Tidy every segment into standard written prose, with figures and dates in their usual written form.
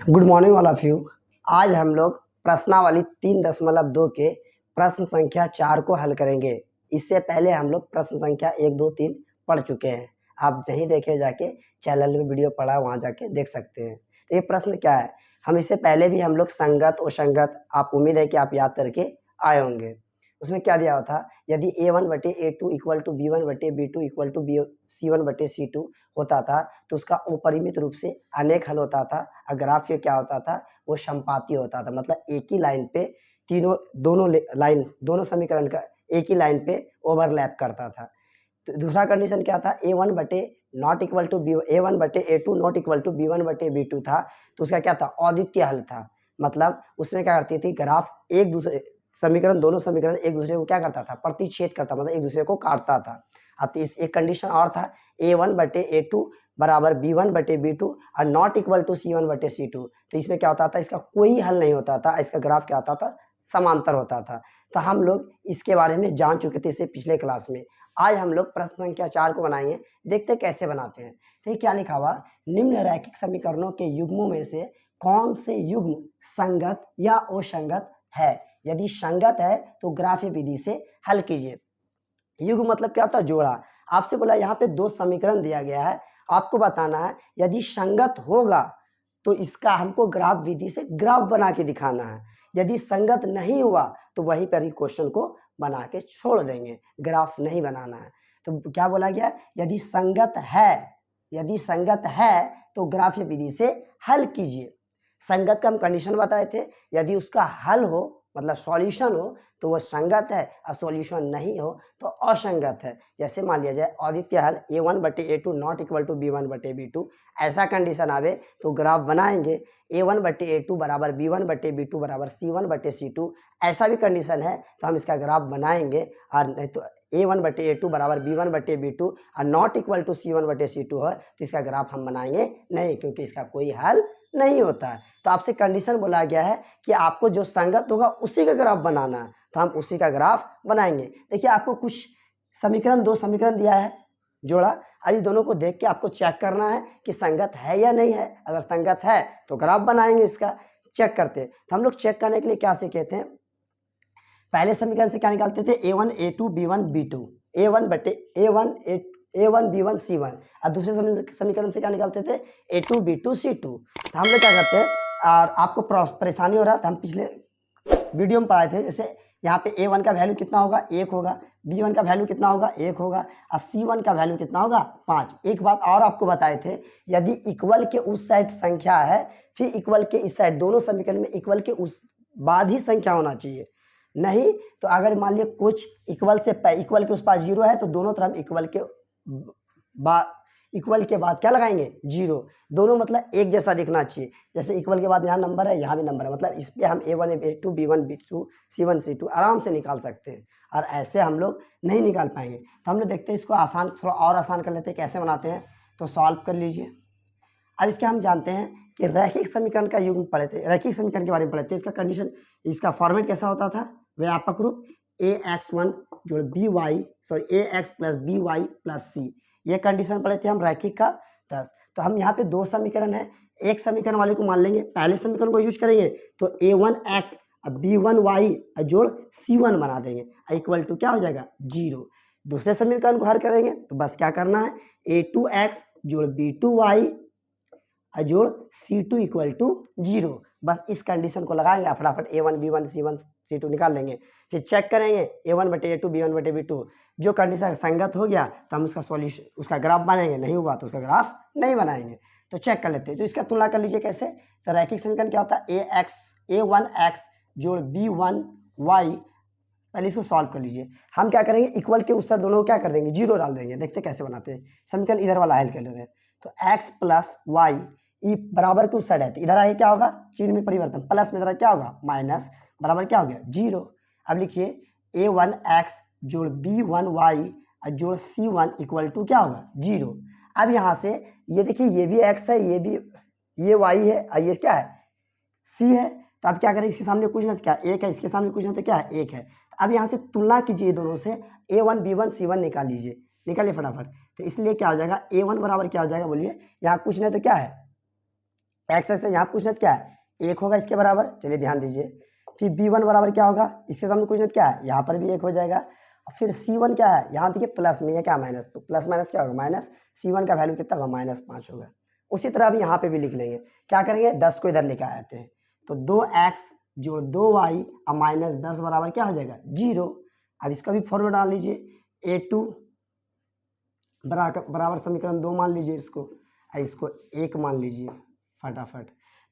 Good morning all of you. आज हम लोग प्रश्नावली 3.2 के प्रश्न संख्या 4 को हल करेंगे। इससे पहले हम लोग प्रश्न संख्या 1, 2, 3 पढ़ चुके हैं। आप नहीं देखे जाके चैनल में वीडियो पढ़ा, वहाँ जाके देख सकते हैं। तो ये प्रश्न क्या है, हम इससे पहले भी हम लोग संगत और संगत, आप उम्मीद है कि आप याद करके आए होंगे। उसमें क्या दिया हुआ था, यदि A1/A2 equal to B1/B2 equal to C1/C2 होता था तो उसका अपरिमित रूप से अनेक हल होता था। और ग्राफ ये क्या होता था, वो समपाती होता था, मतलब एक ही लाइन पे दोनों समीकरण का एक ही लाइन पे ओवरलैप करता था। तो दूसरा कंडीशन क्या था, A1/A2 not equal to B1/B2 था, तो उसका क्या था, अद्वितीय हल था। मतलब उसमें क्या करती थी, ग्राफ दोनों समीकरण एक दूसरे को क्या करता था, प्रतिच्छेद करता, मतलब एक दूसरे को काटता था। अब तो एक कंडीशन और था, A1/A2 बराबर B1/B2 और नॉट इक्वल टू C1/C2। तो इसमें क्या होता था, इसका कोई हल नहीं होता था, इसका ग्राफ क्या होता था, समांतर होता था। तो हम लोग इसके बारे में जान चुके थे इससे पिछले क्लास में। आज हम लोग प्रश्न संख्या 4 को बनाएंगे, देखते कैसे बनाते हैं। तो ये क्या लिखा हुआ, निम्न रैखिक समीकरणों के युग्मों में से कौन से युग्म संगत या असंगत है। यदि संगत है तो ग्राफीय विधि से हल कीजिए। युग्म मतलब क्या होता है, जोड़ा। आपसे बोला यहाँ पे दो समीकरण दिया गया है, आपको बताना है यदि संगत होगा तो इसका हमको ग्राफ विधि से ग्राफ बना के दिखाना है। यदि संगत नहीं हुआ तो वहीं पर ही क्वेश्चन को बना के छोड़ देंगे, ग्राफ नहीं बनाना है। तो क्या बोला गया, यदि संगत है तो ग्राफीय विधि से हल कीजिए। संगत का हम कंडीशन बताए थे, यदि उसका हल हो मतलब सॉल्यूशन हो तो वो संगत है, और सॉल्यूशन नहीं हो तो असंगत है। जैसे मान लिया जाए अद्वितीय हल A1/A2 not equal to B1/B2, ऐसा कंडीशन आवे तो ग्राफ बनाएंगे A1/A2 बराबर B1/B2 बराबर C1/C2, ऐसा भी कंडीशन है तो हम इसका ग्राफ बनाएंगे। और नहीं तो A1/A2 बराबर B1/B2 और नॉट इक्वल टू C1/C2 है तो इसका ग्राफ हम बनाएंगे नहीं, क्योंकि इसका कोई हल नहीं होता है। तो आपसे कंडीशन बोला गया है कि आपको जो संगत होगा उसी का ग्राफ बनाना है, तो हम उसी का ग्राफ बनाएंगे। देखिए आपको कुछ दो समीकरण दिया है जोड़ा, अब दोनों को देख के आपको चेक करना है कि संगत है या नहीं है। अगर संगत है तो ग्राफ बनाएंगे, इसका चेक करते हैं। तो हम लोग चेक करने के लिए क्या सीखे थे, पहले समीकरण से क्या निकालते थे, A1/A2 B1/B2 A1/B1 और दूसरे समीकरण से क्या निकालते थे, A2/B2 तो हम लोग क्या करते हैं, और आपको परेशानी हो रहा था, हम पिछले वीडियो में पढ़ाए थे। जैसे यहाँ पे A1 का वैल्यू कितना होगा, 1 होगा, B1 का वैल्यू कितना होगा, 1 होगा, और C1 का वैल्यू कितना होगा, 5। एक बात और आपको बताए थे, यदि इक्वल के उस साइड संख्या है फिर इक्वल के इस साइड, दोनों समीकरण में इक्वल के उस बाद ही संख्या होना चाहिए। नहीं तो अगर मान लिया कुछ इक्वल के उस पास 0 है तो दोनों तरफ इक्वल के बाद क्या लगाएंगे, 0। दोनों मतलब एक जैसा दिखना चाहिए। जैसे इक्वल के बाद यहाँ नंबर है, यहाँ भी नंबर है, मतलब इस पे हम A1/A2 B1/B2 C1/C2 आराम से निकाल सकते हैं, और ऐसे हम लोग नहीं निकाल पाएंगे। तो हम लोग देखते हैं इसको आसान, थोड़ा और आसान कर लेते हैं, कैसे बनाते हैं। तो सॉल्व कर लीजिए। अब इसके हम जानते हैं कि रैखिक समीकरण का युग्म पढ़े थे, रैखिक समीकरण के बारे में पढ़े थे। इसका कंडीशन, इसका फॉर्मेट कैसा होता था, व्यापक रूप AX1 जोड़ AX plus BY plus C, ये कंडीशन पढ़े थे हम रैखिक का 10। तो हम यहाँ पे दो समीकरण है, एक समीकरण वाले को मान लेंगे, पहले समीकरण को यूज करेंगे तो A1X B1Y जोड़ C1 बना देंगे, इक्वल टू क्या हो जाएगा, 0। दूसरे समीकरण को हल करेंगे तो बस क्या करना है, A2X जोड़ B2Y जोड़ C2 इक्वल टू 0। बस इस कंडीशन को लगाएंगे, फटाफट A1 B1 C1 C2 निकाल लेंगे। फिर चेक करेंगे A1/A2 B1/B2, जो कंडीशन संगत हो गया तो हम उसका सॉल्यूशन, उसका ग्राफ बनाएंगे, नहीं हुआ तो उसका ग्राफ नहीं बनाएंगे। तो चेक कर लेते हैं। तो इसका तुलना कर लीजिए कैसे, तो रैखिक समीकरण क्या होता है, A1X जोड़ B1Y, पहले इसको सॉल्व कर लीजिए। हम क्या करेंगे, इक्वल के उस साइड दोनों को क्या कर देंगे, 0 डाल देंगे। देखते कैसे बनाते हैं। समीकरण इधर वाला हल कर ले रहे हैं, तो x प्लस वाई बराबर के उस साइड है तो इधर आगे क्या होगा, चिन्ह में परिवर्तन, प्लस में इधर क्या होगा, माइनस, बराबर क्या हो गया, 0। अब लिखिए A1X जोड़ B1Y जोड़ C1 इक्वल टू क्या होगा, 0। अब यहाँ से ये देखिए, ये भी x है, ये y है, और ये क्या है, C है। तो अब क्या करें, इसके सामने कुछ ना, क्या 1 है, इसके सामने कुछ ना तो क्या है, 1 है। अब यहाँ से तुलना कीजिए दोनों से, A1 B1 C1 निकाल लीजिए, निकालिए फटाफट। तो इसलिए क्या हो जाएगा, A1 बराबर क्या हो जाएगा, बोलिए, यहाँ कुछ नहीं तो क्या है, एक्स एक्स यहाँ पूछना क्या है, 1 होगा इसके बराबर, चलिए ध्यान दीजिए। फिर b1 बराबर क्या होगा, इसके सामने पूछना क्या है, यहाँ पर भी 1 हो जाएगा। और फिर c1 क्या है, यहाँ देखिए प्लस में, ये क्या माइनस, तो प्लस माइनस क्या होगा माइनस, c1 का वैल्यू कितना होगा -5 होगा। उसी तरह अभी यहाँ पे भी लिख लेंगे, क्या करेंगे 10 को इधर लेकर आते हैं, तो 2x जो 2y और -10 बराबर क्या हो जाएगा 0। अब इसका भी फॉर्मूला डाल लीजिए, a2 बराबर समीकरण 2 मान लीजिए इसको, और इसको 1 मान लीजिए फटाफट।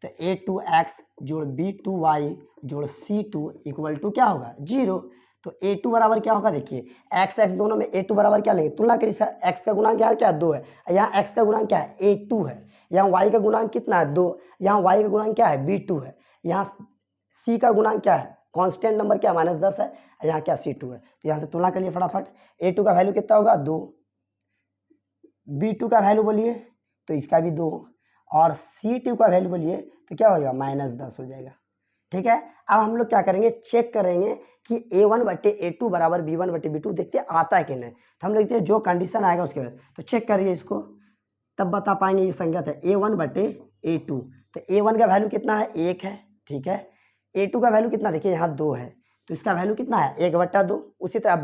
तो a2x जोड़ b2y जोड़ c2 इक्वल टू क्या होगा 0। तो a2 बराबर क्या होगा, देखिए x x दोनों में a2 बराबर क्या लेंगे, तुलना करिए सर, x का गुणांक क्या है 2 है, यहाँ x का गुणांक क्या है a2 है, यहाँ y का गुणांक कितना है 2, यहाँ y का गुणांक क्या है b2 है, यहाँ c का गुणांक क्या है कांस्टेंट नंबर क्या है -10 है, यहाँ क्या c2 है। तो यहाँ से तुलना करिए फटाफट, a2 का वैल्यू कितना होगा 2, b2 का वैल्यू बोलिए तो इसका भी 2, और c2 का वैल्यू बोलिए तो क्या हो जाएगा -10 हो जाएगा। ठीक है, अब हम लोग क्या करेंगे, चेक करेंगे कि a1/a2 बराबर b1/b2 देखते हैं आता है कि नहीं। तो हम देखते हैं जो कंडीशन आएगा उसके बाद, तो चेक करिए इसको, तब बता पाएंगे ये संगत है। a1/a2, तो a1 का वैल्यू कितना है 1 है, ठीक है। a2 का वैल्यू कितना, देखिए यहाँ 2 है, तो इसका वैल्यू कितना है 1/2। उसी तरह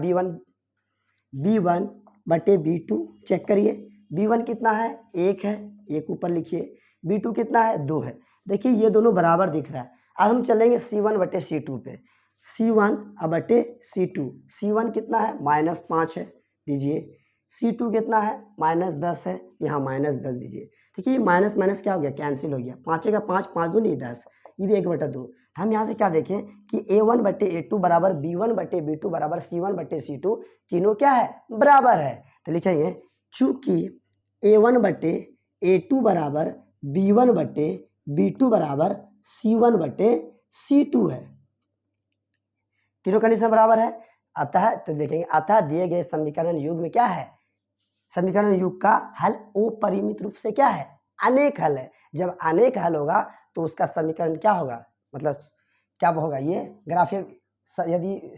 b1/b2 चेक करिए, b1 कितना है 1 है, 1 ऊपर लिखिए, b2 कितना है 2 है। देखिए ये दोनों बराबर दिख रहा है। अब हम चलेंगे c1/c2 पे, c1/c2, c1 कितना है -5 है, दीजिए, c2 कितना है -10 है, यहाँ -10 दीजिए। देखिए ये माइनस माइनस क्या हो गया, कैंसिल हो गया, 5 का 5, 5 दूनी 10, ये भी 1/2। हम यहाँ से क्या देखें कि a1/a2 बराबर b1/b2 बराबर c1/c2, तीनों क्या है बराबर है। तो लिखेंगे चूंकि a1/a2 बराबर b1/b2 बराबर c1/c2 है, तीनों कंडीशन बराबर है, अतः तो देखेंगे अतः दिए गए समीकरण युग में क्या है, समीकरण युग का हल अपरिमित रूप से क्या है अनेक हल है। जब अनेक हल होगा तो उसका समीकरण क्या होगा, मतलब क्या होगा, ये ग्राफिक, यदि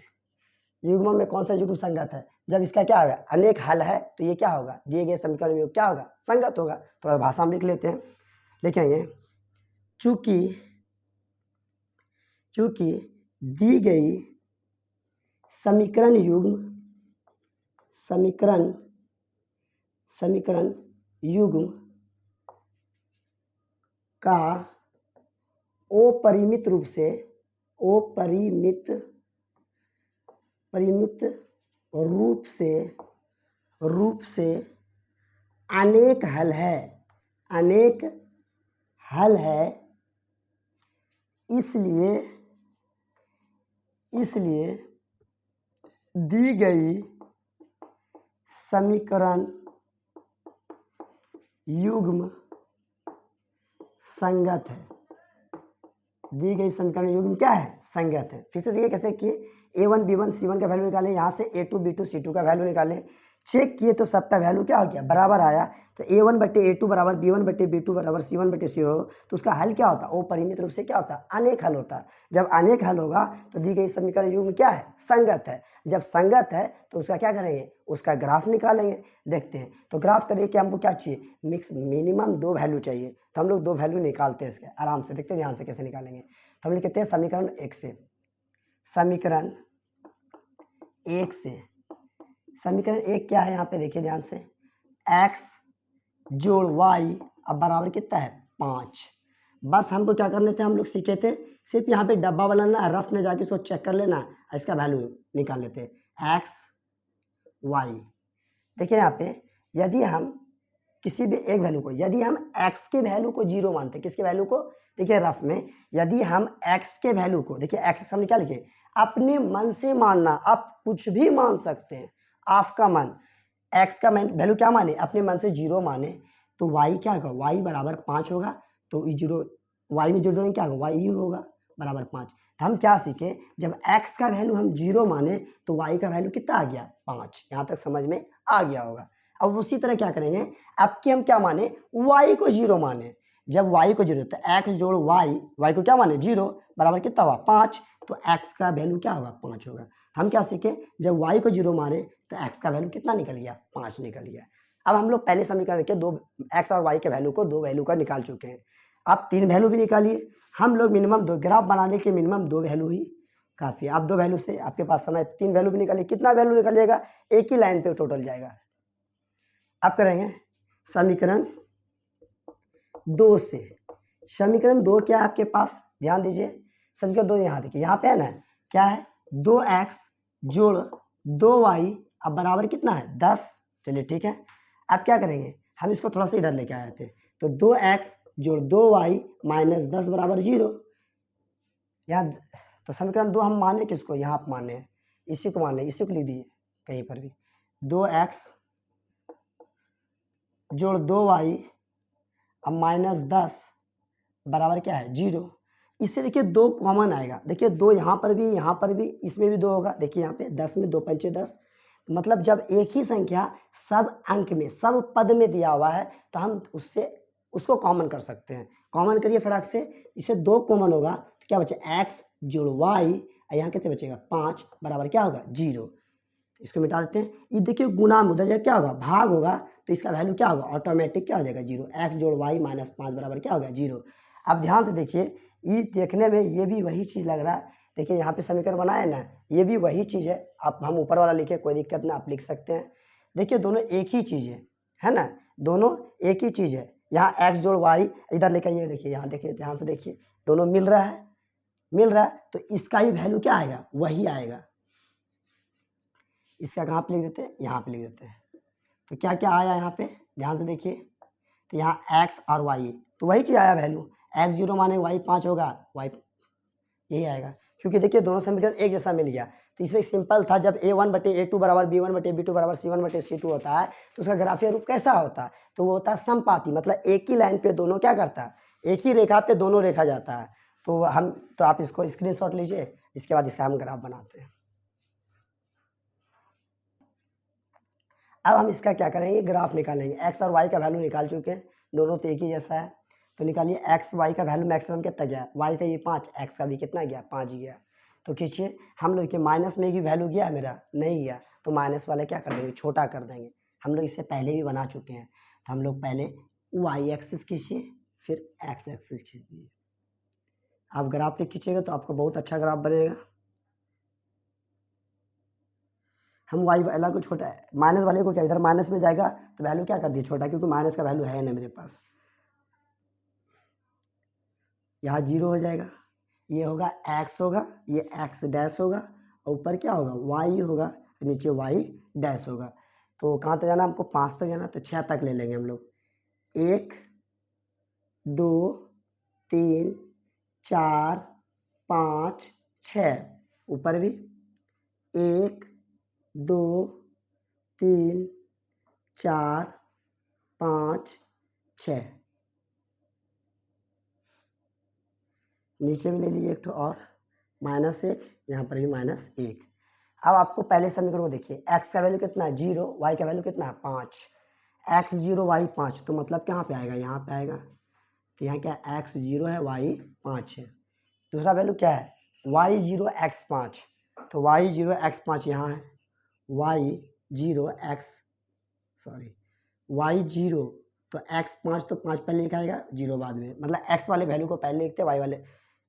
युग्म में कौन सा युग्म संगत है, जब इसका क्या होगा अनेक हल है तो ये क्या होगा, दिए गए समीकरण युग क्या होगा संगत होगा। थोड़ा भाषा में लिख लेते हैं, लिखेंगे चूंकि दी गई समीकरण युग्म का अपरिमित रूप से अनेक हल है, इसलिए दी गई समीकरण युग्म संगत है, दी गई समीकरण युग्म क्या है संगत है। फिर से देखिए कैसे कि a1 b1 c1 का वैल्यू निकालें, यहाँ से a2 b2 c2 का वैल्यू निकालें, चेक किए तो सबका वैल्यू क्या हो गया बराबर आया। तो a1/a2 बराबर b1/b2 बराबर c1/c2, तो उसका हल क्या होता है अपरिमित रूप से क्या होता है अनेक हल होता है। जब अनेक हल होगा तो दी गई समीकरण युग्म क्या है संगत है। जब संगत है तो उसका क्या करेंगे, उसका ग्राफ निकालेंगे। देखते हैं, तो ग्राफ करिए कि हमको क्या चाहिए, मिनिमम 2 वैल्यू चाहिए, तो हम लोग 2 वैल्यू निकालते हैं इसके आराम से, देखते हैं ध्यान से कैसे निकालेंगे। तो हम लिखते हैं समीकरण 1 से, समीकरण 1 क्या है यहाँ पे देखिए ध्यान से, x जोड़ y अब बराबर कितना है 5। बस हमको क्या करने थे, हम लोग सीखे थे सिर्फ यहाँ पे डब्बा बनाना, रफ में जाके इसको चेक कर लेना, इसका वैल्यू निकाल लेते हैं x y। देखिए यहाँ पे यदि हम किसी भी एक वैल्यू को, यदि हम x के वैल्यू को 0 मानते हैं, किसके वैल्यू को, देखिए रफ में यदि हम x के वैल्यू को, देखिए x हमने क्या लिखे अपने मन से मानना, आप कुछ भी मान सकते हैं, आपका मन, x का वैल्यू क्या माने अपने मन से 0 माने, तो y क्या होगा, y बराबर 5 होगा, तो 0 y में जोड़ेंगे क्या होगा, y होगा बराबर 5। तो हम क्या सीखे, जब x का वैल्यू हम 0 माने तो y का वैल्यू कितना आ गया 5। यहाँ तक समझ में आ गया होगा। अब उसी तरह क्या करेंगे, अब कि हम क्या माने y को 0 माने, जब y को 0 तो x जोड़ y को क्या माने 0 बराबर कितना हुआ 5, तो x का वैल्यू क्या होगा 5 होगा। हम क्या सीखे, जब y को 0 माने तो x का वैल्यू कितना निकल गया 5 निकल गया। अब हम लोग पहले समीकरण के 2 x और y के वैल्यू को 2 वैल्यू का निकाल चुके हैं। आप 3 वैल्यू भी निकालिए, हम लोग मिनिमम 2 ग्राफ बनाने के मिनिमम 2 वैल्यू ही काफ़ी है। आप 2 वैल्यू से आपके पास समय 3 वैल्यू भी निकालिए, कितना वैल्यू निकलिएगा, एक ही लाइन पे टोटल जाएगा। अब करेंगे समीकरण 2 से, समीकरण 2 क्या है आपके पास, ध्यान दीजिए, समीकरण 2 यहाँ देखिए, यहाँ पे है ना, क्या है 2x जोड़ 2y अब बराबर कितना है 10। चलिए ठीक है, अब क्या करेंगे, हम इसको थोड़ा सा इधर लेके आए थे, तो 2x जोड़ 2y माइनस 10 बराबर 0। यहाँ तो समीकरण 2 हम माने किसको, यहाँ आप माने हैं, इसी को माने, इसी को लिख दीजिए कहीं पर भी, 2x जोड़ 2y अब माइनस 10 बराबर क्या है 0। इससे देखिए 2 कॉमन आएगा, देखिए 2 यहाँ पर भी, यहाँ पर भी, इसमें भी 2 होगा, देखिए यहाँ पे 10 में 2 पंचे 10, मतलब जब एक ही संख्या सब अंक में सब पद में दिया हुआ है तो हम उसको कॉमन कर सकते हैं। कॉमन करिए फटाक से, इसे 2 कॉमन होगा तो क्या बचे x जोड़ y, यहाँ कितने बचेगा 5 बराबर क्या होगा 0। इसको मिटा देते हैं, ये देखिए गुना में उधर क्या होगा भाग होगा, तो इसका वैल्यू क्या होगा ऑटोमेटिक क्या हो जाएगा 0, x जोड़ y माइनस 5 बराबर क्या होगा 0। अब ध्यान से देखिए, ये देखने में ये भी वही चीज़ लग रहा है, देखिए यहाँ पे समीकरण बनाए ना, ये भी वही चीज़ है, आप हम ऊपर वाला लिखे कोई दिक्कत ना, आप लिख सकते हैं। देखिए दोनों एक ही चीज़ है ना, दोनों एक ही चीज़ है। यहाँ x जोड़ y इधर लेकर ये देखिए, यहाँ देखिए ध्यान से देखिए, दोनों मिल रहा है, तो इसका ही वैल्यू क्या आएगा वही आएगा। इसका कहाँ पे लिख देते हैं, यहाँ पे लिख देते हैं, तो क्या क्या आया यहाँ पे ध्यान से देखिए, तो यहाँ x और y तो वही चीज़ आया वैल्यू, x 0 माने y 5 होगा, y यही आएगा, क्योंकि देखिए दोनों समीकरण एक जैसा मिल गया। तो इसमें सिंपल था, जब a1/a2 बराबर b1/b2 बराबर c1/c2 होता है तो उसका ग्राफीय रूप कैसा होता है, तो वो होता है समपाती, मतलब एक ही लाइन पे दोनों क्या करता है, एक ही रेखा पे दोनों रेखा जाता है। तो आप इसको स्क्रीनशॉट लीजिए, इसके बाद इसका हम ग्राफ बनाते हैं। अब हम इसका क्या करेंगे, ग्राफ निकालेंगे, x और y का वैल्यू निकाल चुके हैं, दोनों तो एक ही जैसा है, तो निकालिए x y का वैल्यू मैक्सिमम कितना गया, y का ये 5, x का भी कितना गया 5 गया, तो खींचिए, हम लोग के माइनस में भी वैल्यू गया है मेरा नहीं गया, तो माइनस वाले क्या कर देंगे छोटा कर देंगे, हम लोग इससे पहले भी बना चुके हैं, तो हम लोग पहले y एक्सिस खींचिए फिर x एक्सिस खींचिए, आप ग्राफ पे खींचेगा तो आपको बहुत अच्छा ग्राफ बनेगा। हम y वाला को छोटा है, माइनस वाले को क्या इधर माइनस में जाएगा तो वैल्यू क्या कर दिया छोटा, क्योंकि माइनस का वैल्यू है ना मेरे पास, यहाँ 0 हो जाएगा, ये होगा x होगा, ये x डैश होगा, और ऊपर क्या होगा y होगा, नीचे y डैश होगा। तो कहाँ तक जाना हमको 5 तक जाना, तो 6 तक ले लेंगे हम लोग, 1 2 3 4 5 6, ऊपर भी 1 2 3 4 5 6, नीचे भी ले लीजिए एक तो और -1, यहाँ पर भी -1। अब आपको पहले समीकरण को देखिए, x का वैल्यू कितना है 0, y का वैल्यू कितना है 5, x 0 y 5, तो मतलब कहाँ पे आएगा यहाँ पे आएगा, तो यहाँ क्या x 0 है y 5 है। दूसरा वैल्यू क्या है y 0 x 5, तो y 0 x 5 यहाँ है, y 0 तो x 5 तो 5 पहले लिखाएगा 0 बाद में, मतलब x वाले वैल्यू को पहले लिखते हैं, y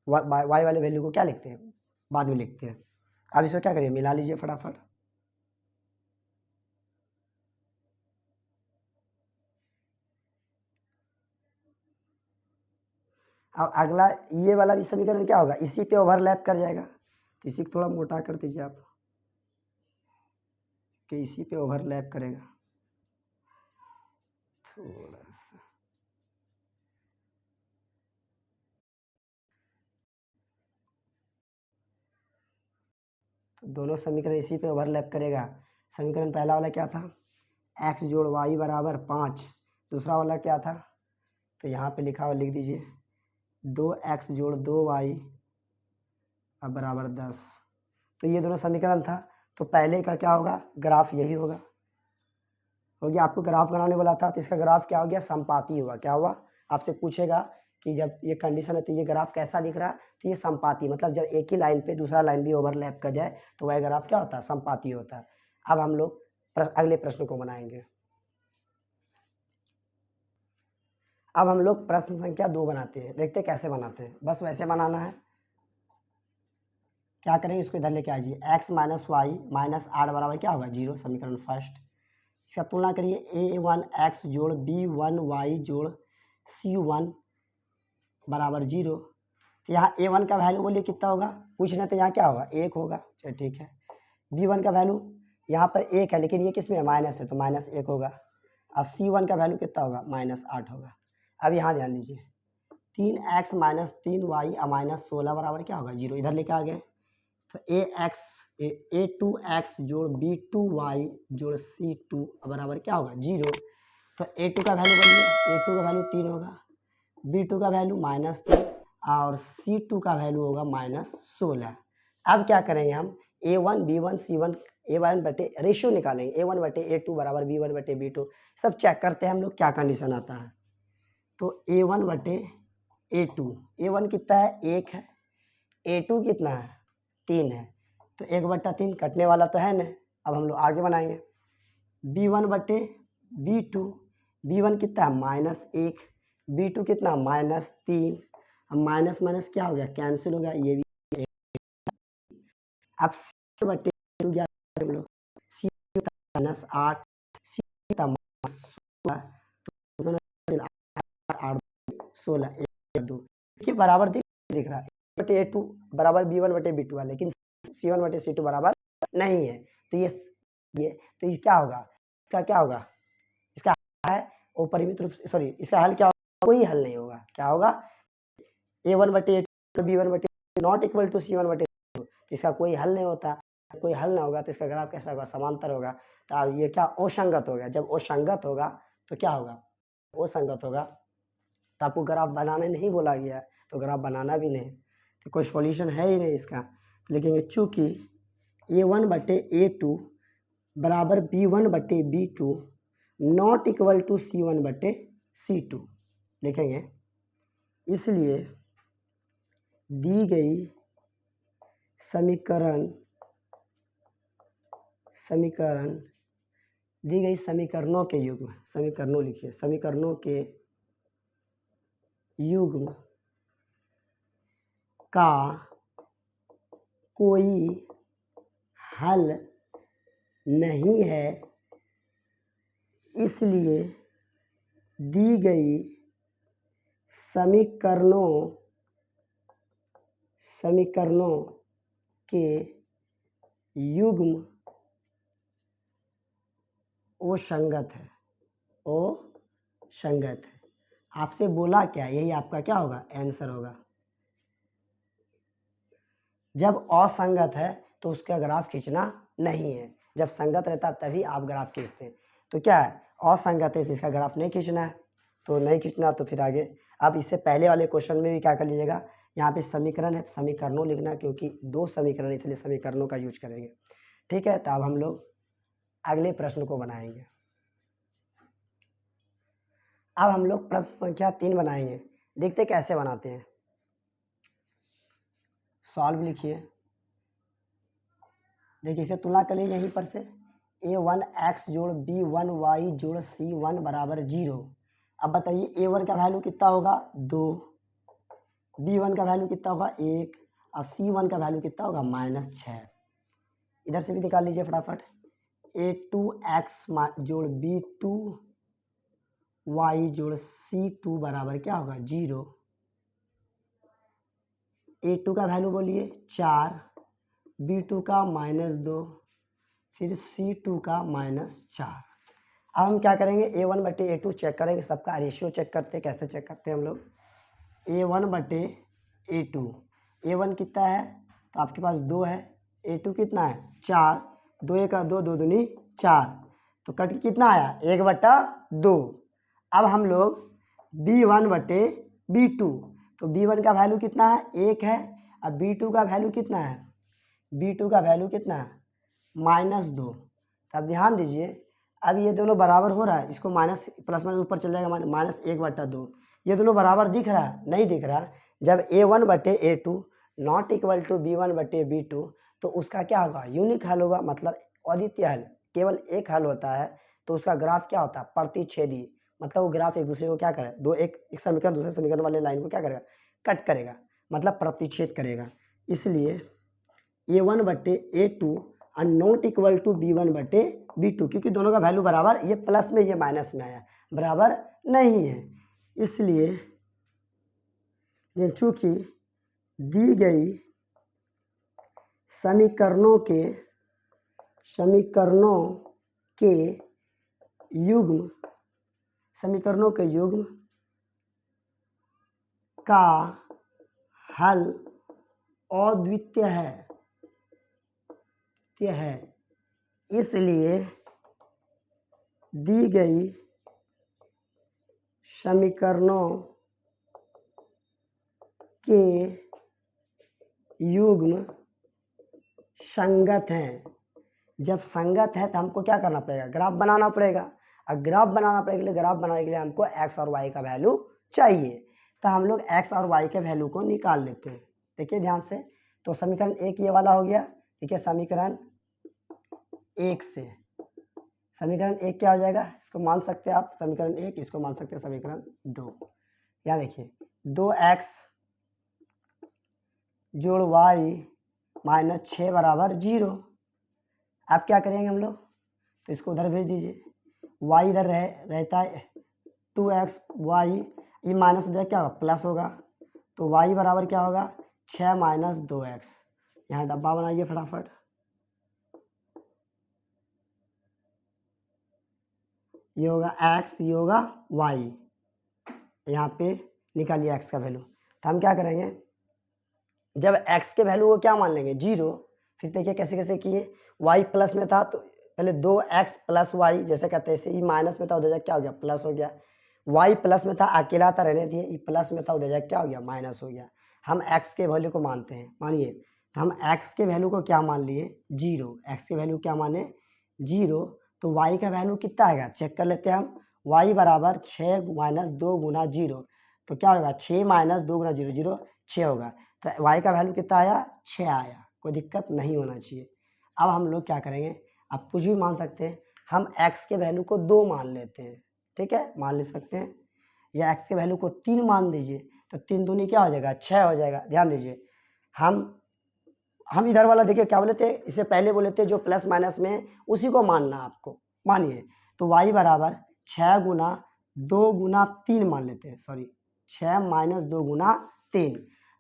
वाले वैल्यू को क्या लिखते हैं बाद में लिखते हैं। अब इसको क्या करिए मिला लीजिए फटाफट, अब अगला ये वाला भी समीकरण क्या होगा इसी पे ओवरलैप कर जाएगा, तो इसी को थोड़ा मोटा कर दीजिए आप कि इसी पे ओवरलैप करेगा थोड़ा सा, तो दोनों समीकरण इसी पे ओवरलैप करेगा। समीकरण पहला वाला क्या था x जोड़ y बराबर 5, दूसरा वाला क्या था, तो यहाँ पे लिखा हुआ लिख दीजिए 2x जोड़ 2y अब बराबर 10, तो ये दोनों समीकरण था, तो पहले का क्या होगा ग्राफ यही होगा, हो गया, आपको ग्राफ बनाने वाला था तो इसका ग्राफ क्या हो गया संपाती हुआ, क्या हुआ आपसे पूछेगा कि जब ये कंडीशन है तो ये ग्राफ कैसा दिख रहा है, तो ये संपाती, मतलब जब एक ही लाइन पे दूसरा लाइन भी ओवरलैप कर जाए तो वह ग्राफ क्या होता है संपाती होता है। अब हम लोग अगले प्रश्न को बनाएंगे। अब हम लोग प्रश्न संख्या 2 बनाते हैं, देखते हैं कैसे बनाते हैं। बस वैसे बनाना है। क्या करेंगे, इसको इधर लेके आइए। x minus Y minus R बराबर क्या होगा 0, समीकरण फर्स्ट। इसका तुलना करिए, a1x जोड़ b1y जोड़ c1 बराबर 0। तो यहाँ a1 का वैल्यू बोलिए कितना होगा, पूछ रहे तो यहाँ क्या होगा 1 होगा। चलिए ठीक है। b1 का वैल्यू यहाँ पर 1 है, लेकिन ये किस में है, माइनस है, तो माइनस 1 होगा। और c1 का वैल्यू कितना होगा, -8 होगा। अब यहाँ ध्यान दीजिए, 3x माइनस 3y माइनस 16 बराबर क्या होगा 0, इधर लेके आ गए। तो a2x जोड़ b2y जोड़ c2 बराबर क्या होगा 0। तो a2 का वैल्यू बोलिए, a2 का वैल्यू 3 होगा, b2 का वैल्यू -3 और c2 का वैल्यू होगा -16। अब क्या करेंगे हम, a1 b1 c1 a1 बटे रेशियो निकालेंगे, a1 बटे a2 बराबर b1 बटे b2। सब चेक करते हैं हम लोग क्या कंडीशन आता है। तो a1 बटे a2, a1 कितना है 1 है, a2 कितना है 3 है, तो 1/3 कटने वाला तो है ना। अब हम लोग आगे बनाएंगे, b1 बटे b2, b1 कितना है -1, b2 कितना -3। अब माइनस माइनस क्या हो गया, कैंसिल हो गया, ये भी। अब c बटे गया हम लोग, c -8, c -16, 2 देखिए बराबर दिख रहा है, बटे a2 बराबर b1 बटे b2 है, लेकिन c1 बटे c2 बराबर नहीं है। तो ये तो ये क्या होगा, इसका क्या होगा, इसका है अपरिमित रूप से, सॉरी इसका हल क्या होगा, कोई हल नहीं होगा। क्या होगा, a1 बटे a2 b1 बटे नॉट इक्वल टू c1 बटे c2, तो इसका कोई हल नहीं होता। कोई हल ना होगा तो इसका ग्राफ कैसा होगा, समांतर होगा। तो ये क्या असंगत हो गया। जब असंगत होगा तो क्या होगा, असंगत होगा तो आपको ग्राफ बनाने नहीं बोला गया, तो ग्राफ बनाना भी नहीं, तो कोई सॉल्यूशन है ही नहीं इसका। लेकिन चूंकि a1 बटे a2 बराबर b1 बटे b2 not equal to c1 बटे c2 लिखेंगे, इसलिए दी गई समीकरणों के युग्म, समीकरणों लिखिए, समीकरणों के युग्म का कोई हल नहीं है, इसलिए दी गई समीकरणों के युग्म असंगत है, असंगत है। आपसे बोला क्या, यही आपका क्या होगा, आंसर होगा। जब असंगत है तो उसका ग्राफ खींचना नहीं है, जब संगत रहता तभी आप ग्राफ खींचते हैं। तो क्या है, असंगत है तो इसका ग्राफ नहीं खींचना है, तो नहीं खींचना तो फिर आगे। अब इससे पहले वाले क्वेश्चन में भी क्या कर लीजिएगा, यहाँ पे समीकरण है, समीकरणों लिखना, क्योंकि 2 समीकरण इसलिए समीकरणों का यूज करेंगे। ठीक है, तो अब हम लोग अगले प्रश्न को बनाएंगे। अब हम लोग प्रश्न संख्या 3 बनाएंगे, देखते कैसे बनाते हैं। सॉल्व लिखिए, देखिए इसे तुलना करिए यहीं पर से, a1x जोड़ b1y जोड़ c1 बराबर 0। अब बताइए a1 का वैल्यू कितना होगा 2, b1 का वैल्यू कितना होगा 1 और c1 का वैल्यू कितना होगा -6। इधर से भी निकाल लीजिए फटाफट, a2x जोड़ b2y जोड़ c2 बराबर क्या होगा 0। a2 का वैल्यू बोलिए 4, b2 का -2, फिर c2 का -4। अब हम क्या करेंगे, a1 बटे a2 चेक करेंगे, सबका रेशियो चेक करते हैं। कैसे चेक करते हैं हम लोग, a1 बटे a2, a1 कितना है तो आपके पास 2 है, a2 कितना है 4, 2 1 2 2 दूनी 4, तो कट कितना आया 1/2। अब हम लोग b1 बटे b2, तो b1 का वैल्यू कितना है 1 है, अब b2 का वैल्यू कितना है, b2 का वैल्यू कितना है -2। तब ध्यान दीजिए, अब ये दोनों बराबर हो रहा है, इसको माइनस प्लस माइनस ऊपर चल जाएगा, -1/2। ये दोनों बराबर दिख रहा है, नहीं दिख रहा। जब a1 बटे a2 not equal to b1 बटे b2, तो उसका क्या होगा, यूनिक हल होगा, मतलब अद्वितीय हल, केवल एक हल होता है, तो उसका ग्राफ क्या होता है प्रतिच्छेदी, मतलब वो ग्राफ एक दूसरे को क्या करे, दो एक समीकरण दूसरे समीकरण वाले लाइन को क्या करेगा, कट करेगा, मतलब प्रतिच्छेद करेगा। इसलिए a1/a2 और नॉट इक्वल टू b1/b2, क्योंकि दोनों का वैल्यू बराबर, ये प्लस में ये माइनस में आया, बराबर नहीं है। इसलिए ये चूंकि दी गई समीकरणों के युग्म का हल अद्वितीय है, इसलिए दी गई समीकरणों के युग्म संगत हैं। जब संगत है तो हमको क्या करना पड़ेगा, ग्राफ बनाना पड़ेगा। और ग्राफ बनाने के लिए हमको x और y का वैल्यू चाहिए, तो हम लोग x और y के वैल्यू को निकाल लेते हैं। देखिए ध्यान से, तो समीकरण एक ये वाला हो गया, ठीक है। समीकरण एक से समीकरण एक क्या हो जाएगा, इसको मान सकते हैं आप समीकरण एक, इसको मान सकते हैं समीकरण दो। यहाँ देखिए 2x जोड़ y माइनस 6 बराबर 0। अब क्या करेंगे हम लोग, तो इसको उधर भेज दीजिए, y इधर रहता है 2x, y ये माइनस हो जाए क्या होगा, प्लस होगा, तो y बराबर क्या होगा 6 माइनस 2x। यहाँ डब्बा बनाइए फटाफट, ये होगा x, ये होगा y, यहाँ पे निकालिए x का वैल्यू। तो हम क्या करेंगे, जब x के वैल्यू को क्या मान लेंगे 0, फिर देखिए कैसे कैसे किए, y प्लस में था तो पहले 2x प्लस y जैसे कहते हैं, ऐसे माइनस में था उधर क्या हो गया, प्लस हो गया। y प्लस में था अकेला था रहने दिए, ये प्लस में था उधर क्या हो गया, माइनस हो गया। हम x के वैल्यू को मानते हैं, मानिए, तो हम x के वैल्यू को क्या मान लिए 0, x के वैल्यू क्या माने 0, तो y का वैल्यू कितना आएगा चेक कर लेते हैं हम। y बराबर 6 माइनस 2 गुना 0, तो क्या होगा 6 माइनस 2 गुना 0, 0 6 होगा, तो y का वैल्यू कितना आया 6 आया, कोई दिक्कत नहीं होना चाहिए। अब हम लोग क्या करेंगे, आप कुछ भी मान सकते हैं, हम x के वैल्यू को 2 मान लेते हैं, ठीक है, मान ले सकते हैं, या x के वैल्यू को 3 मान दीजिए, तो 3 दूनी क्या हो जाएगा 6 हो जाएगा। ध्यान दीजिए, हम इधर वाला देखिए क्या बोले थे, इससे पहले बोले थे जो प्लस माइनस में उसी को मानना आपको, मानिए, तो y बराबर 6 गुना 2 गुना 3 मान लेते हैं, सॉरी 6 माइनस 2 गुना 3।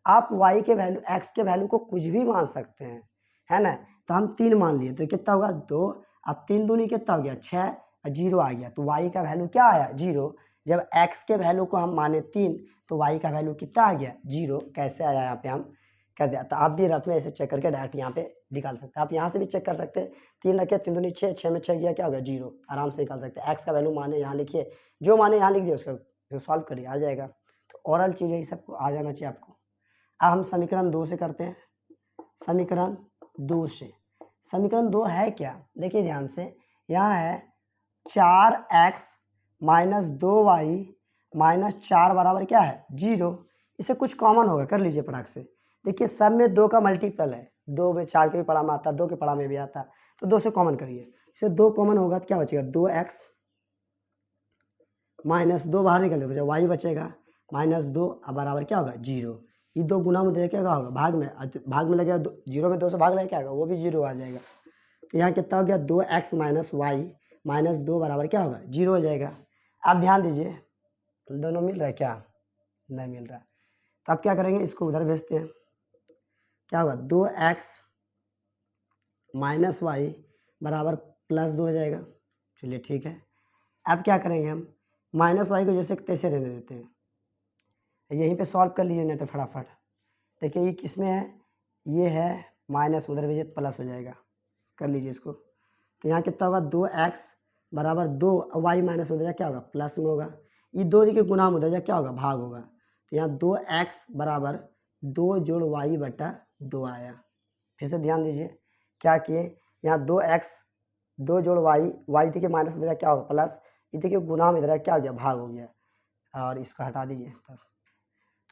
आप y के वैल्यू x के वैल्यू को कुछ भी मान सकते हैं, है ना, तो हम 3 मान लिए, तो कितना होगा 2, अब 3 दूनी कितना हो गया 6, 0 आ गया, तो y का वैल्यू क्या आया 0। जब x के वैल्यू को हम माने 3, तो y का वैल्यू कितना आ गया 0। कैसे आया यहाँ पे हम कर दिया, तो आप भी रफ में ऐसे चेक करके डायरेक्ट यहाँ पे निकाल सकते हैं। आप यहाँ से भी चेक कर सकते हैं, 3 रखे 3 दूनी 6, 6 में 6 गया क्या हो गया 0, आराम से निकाल सकते हैं। x का वैल्यू माने यहाँ लिखिए, जो माने यहाँ लिख दिए, उसका सॉल्व करिए आ जाएगा। तो ओरल चीज़ है, सबको आ जाना चाहिए आपको। अब हम समीकरण 2 से करते हैं, समीकरण 2 से, समीकरण 2 है क्या, देखिए ध्यान से, यहाँ है 4x माइनस 2y माइनस 4 बराबर क्या है 0। इसे कुछ कॉमन होगा, कर लीजिए फटाक से। देखिए सब में 2 का मल्टीपल है, 2 में 4 के भी पढ़ा में आता, 2 के पढ़ा में भी आता, तो 2 से कॉमन करिए, इसे 2 कॉमन होगा तो क्या बचेगा 2x माइनस 2 बाहर निकल जाएगा, y बचेगा माइनस 2 अब बराबर क्या होगा 0। ये 2 गुना में क्या होगा भाग में लगेगा, 0 में 2 से भाग लगे क्या होगा, वो भी 0 आ जाएगा। तो यहाँ कितना हो गया 2x माइनस वाई माइनस 2 बराबर क्या होगा 0 हो जाएगा। अब ध्यान दीजिए, दोनों मिल रहा है क्या, नहीं मिल रहा, तो अब क्या करेंगे, इसको उधर भेजते हैं, क्या होगा 2x माइनस वाई बराबर प्लस 2 हो जाएगा। चलिए ठीक है, अब क्या करेंगे हम, माइनस वाई को जैसे तैसे रहने देते हैं, यहीं पे सॉल्व कर लीजिए नहीं तो फटाफट। देखिए ये किस में है, ये है माइनस, उधर भेजिए प्लस हो जाएगा, कर लीजिए इसको। तो यहाँ कितना होगा 2x बराबर 2, वाई माइनस हो जाएगा क्या होगा प्लस में होगा, ये 2 के गुना में हो जाएगा क्या होगा भाग होगा, तो यहाँ 2x बराबर 2 जोड़ वाई बटा 2 आया। फिर से ध्यान दीजिए क्या किए, यहाँ 2x 2 जोड़ वाई देखिए माइनस हो जाएगा क्या होगा प्लस, ये देखिए गुना में इधर क्या हो गया भाग हो गया, और इसको हटा दीजिए,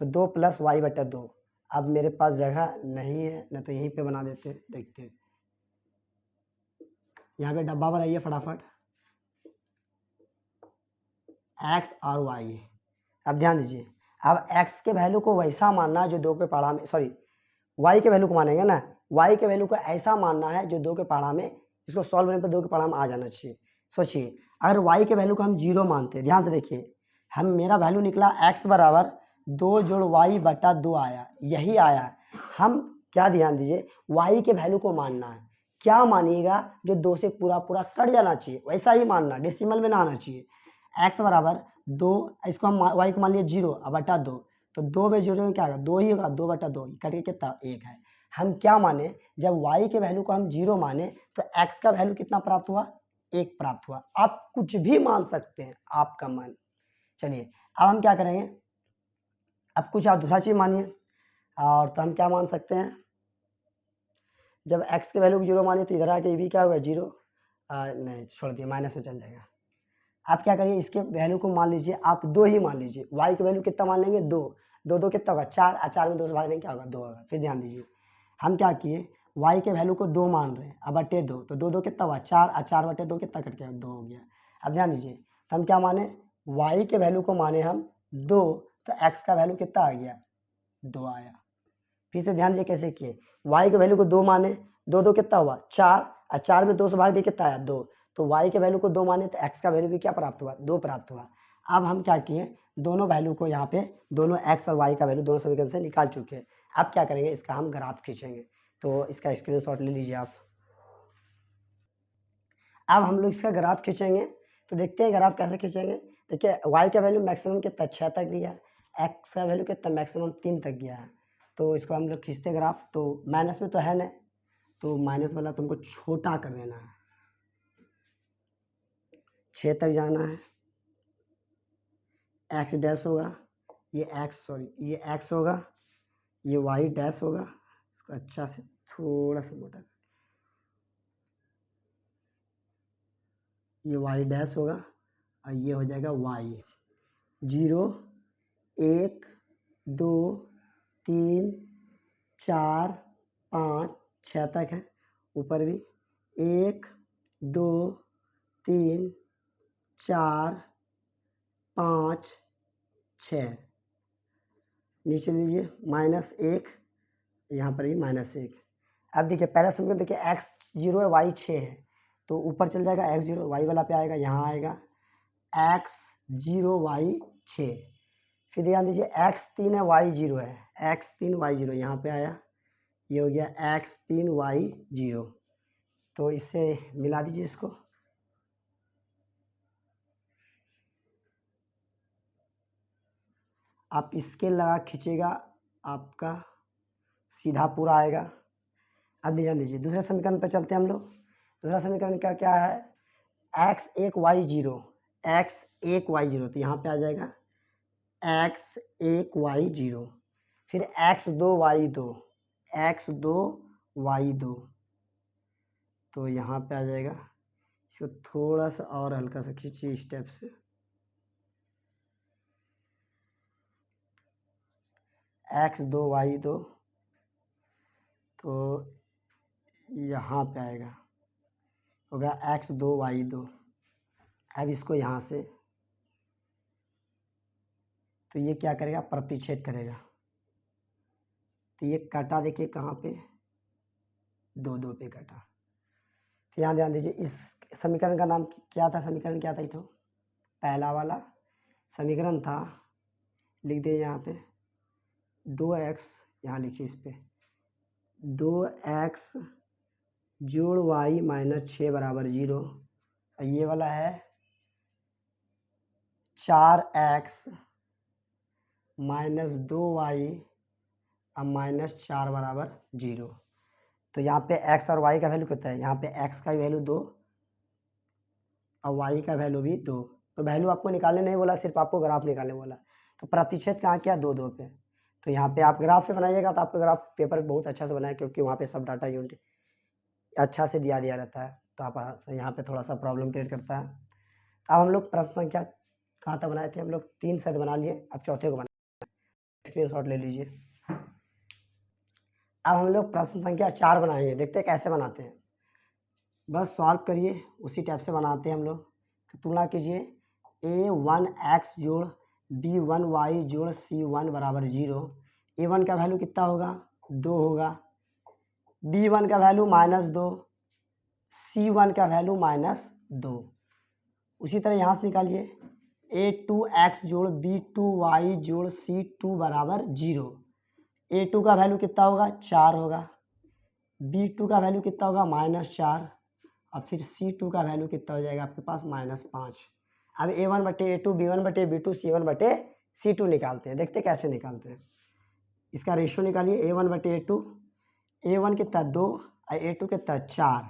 तो 2 प्लस वाई बटा 2। अब मेरे पास जगह नहीं है, न तो यहीं पे बना देते, देखते हैं, यहाँ पे डब्बा बनाइए फटाफट, एक्स और वाई। अब ध्यान दीजिए, अब एक्स के वैल्यू को वैसा मानना है जो 2 के पहाड़ा में, सॉरी वाई के वैल्यू को मानेंगे ना, वाई के वैल्यू को ऐसा मानना है जो 2 के पहाड़ा में, इसको सॉल्व करने पर 2 के पहाड़ा में आ जाना चाहिए। सोचिए अगर वाई के वैल्यू को हम 0 मानते हैं, ध्यान से देखिए, हम मेरा वैल्यू निकला x बराबर 2 जोड़ वाई बटा 2 आया, यही आया है। हम क्या ध्यान दीजिए, y के वैल्यू को मानना है, क्या मानिएगा जो 2 से पूरा पूरा कट जाना चाहिए वैसा ही मानना, डेसिमल में ना आना चाहिए। x बराबर 2, इसको हम y को मान लिया 0 और बटा 2, तो 2 में 0 में क्या होगा, 2 ही होगा, 2 बटा 2 कट के कितना 1 है। हम क्या माने, जब y के वैल्यू को हम 0 माने तो x का वैल्यू कितना प्राप्त हुआ, 1 प्राप्त हुआ। आप कुछ भी मान सकते हैं, आपका मन। चलिए अब हम क्या करेंगे, अब कुछ आप दूसरा चीज़ मानिए, और तो हम क्या मान सकते हैं, जब x के वैल्यू को 0 मानिए तो इधर आके ये भी क्या होगा 0, नहीं छोड़ दिए, माइनस में चल जाएगा। आप क्या करिए, इसके वैल्यू को मान लीजिए आप 2 ही मान लीजिए, y के वैल्यू कितना मान लेंगे 2, 2 2 कितना होगा 4, और 4 में 2 से भाग देंगे क्या होगा 2 होगा। फिर ध्यान दीजिए हम क्या किए, y के वैल्यू को 2 मान रहे हैं, अब बटे 2, तो 2 2 कितना हुआ 4, और 4 बटे 2 कितना कट गया 2 हो गया। अब ध्यान दीजिए, तो हम क्या माने, y के वैल्यू को माने हम 2, तो x का वैल्यू कितना आ गया 2 आया। फिर से ध्यान दीजिए कैसे किए, y के वैल्यू को 2 माने, 2 2 कितना हुआ 4, और 4 में 2 से भाग दिए कितना आया 2, तो y के वैल्यू को 2 माने तो x का वैल्यू भी क्या प्राप्त हुआ 2 प्राप्त हुआ। अब हम क्या किए, दोनों वैल्यू को यहाँ पे, दोनों x और y का वैल्यू दोनों समीकरण से निकाल चुके हैं। अब क्या करेंगे, इसका हम ग्राफ खींचेंगे, तो इसका स्क्रीनशॉट ले लीजिए आप। अब हम लोग इसका ग्राफ खींचेंगे, तो देखते हैं ग्राफ कैसे खींचेंगे। देखिए y का वैल्यू मैक्सिमम कितना 6 तक दिया, x का वैल्यू कितना मैक्सिमम 3 तक गया है, तो इसको हम लोग खींचते ग्राफ। तो माइनस में तो है ना, तो माइनस वाला तुमको छोटा कर देना है, 6 तक जाना है, x डैश होगा, ये x होगा, ये y डैश होगा, इसको अच्छा से थोड़ा सा मोटा, ये y डैश होगा, और ये हो जाएगा y, 0 1 2 3 4 5 6 तक है, ऊपर भी 1 2 3 4 5 6, नीचे लीजिए -1, यहाँ पर भी -1। अब देखिए पहला समीकरण देखिए x 0 है y 6 है, तो ऊपर चल जाएगा x 0 y वाला पे आएगा, यहाँ आएगा x 0 y 6। फिर ध्यान दीजिए x 3 है y 0 है, x 3 y 0 यहाँ पे आया, ये हो गया x 3 y 0। तो इससे मिला दीजिए इसको, आप इसके लगा खींचेगा आपका सीधा पूरा आएगा। अब ध्यान दीजिए दूसरे समीकरण पर चलते हैं हम लोग। दूसरा समीकरण का क्या है, x 1 y 0, x 1 y 0, तो यहाँ पे आ जाएगा x 1 y 0, फिर x 2 y 2, x 2 y 2, तो यहाँ पे आ जाएगा, इसको थोड़ा सा और हल्का सा खींचिए स्टेप से, x 2 y 2, तो यहाँ पे आएगा, हो गया x 2 y 2। अब इसको यहाँ से, तो ये क्या करेगा प्रतिच्छेद करेगा, तो ये कटा देखिए कहाँ पे 2 2 पे कटा। तो यहाँ ध्यान दीजिए इस समीकरण का नाम क्या था, समीकरण क्या था, इधर पहला वाला समीकरण था, लिख दिए यहाँ पे 2x, यहाँ लिखिए इस पे 2x जोड़ y माइनस 6 बराबर 0, और ये वाला है 4x माइनस 2y और माइनस 4 बराबर 0। तो यहाँ पे x और y का वैल्यू कितना है, यहाँ पे x का वैल्यू 2 और y का वैल्यू भी 2। तो वैल्यू आपको निकालने नहीं बोला, सिर्फ आपको ग्राफ निकालने बोला। तो प्रतिच्छेद कहाँ किया 2 2 पे, तो यहाँ पे आप ग्राफ पे बनाइएगा तो आपका ग्राफ पेपर बहुत अच्छा से बनाए, क्योंकि वहाँ पे सब डाटा यूनिट अच्छा से दिया रहता है, तो आप यहाँ पे थोड़ा सा प्रॉब्लम क्रिएट करता है। अब हम लोग प्रश्न संख्या कहाँ तक बनाए थे, हम लोग 3 सेट बना लिए, अब चौथे को बना, स्क्रीनशॉट ले लीजिए। अब हम लोग प्रश्न संख्या 4 बनाएंगे, देखते हैं कैसे बनाते हैं, बस सॉल्व करिए, उसी टाइप से बनाते हैं हम लोग। तो तुलना कीजिए a1x जोड़ b1y जोड़ c1 बराबर 0। a1 का वैल्यू कितना होगा, 2 होगा, b1 का वैल्यू -2, c1 का वैल्यू -2। उसी तरह यहाँ से निकालिए, a2x जोड़ b2y जोड़ c2 बराबर 0। a2 का वैल्यू कितना होगा, 4 होगा, b2 का वैल्यू कितना होगा, -4, और फिर c2 का वैल्यू कितना हो जाएगा आपके पास, -5। अब a1 बटे a2, b1 बटे b2, c1 बटे c2 निकालते हैं। देखते कैसे निकालते हैं। इसका रेशियो निकालिए, a1 बटे a2, a1 कितना 2 और a2 कितना 4,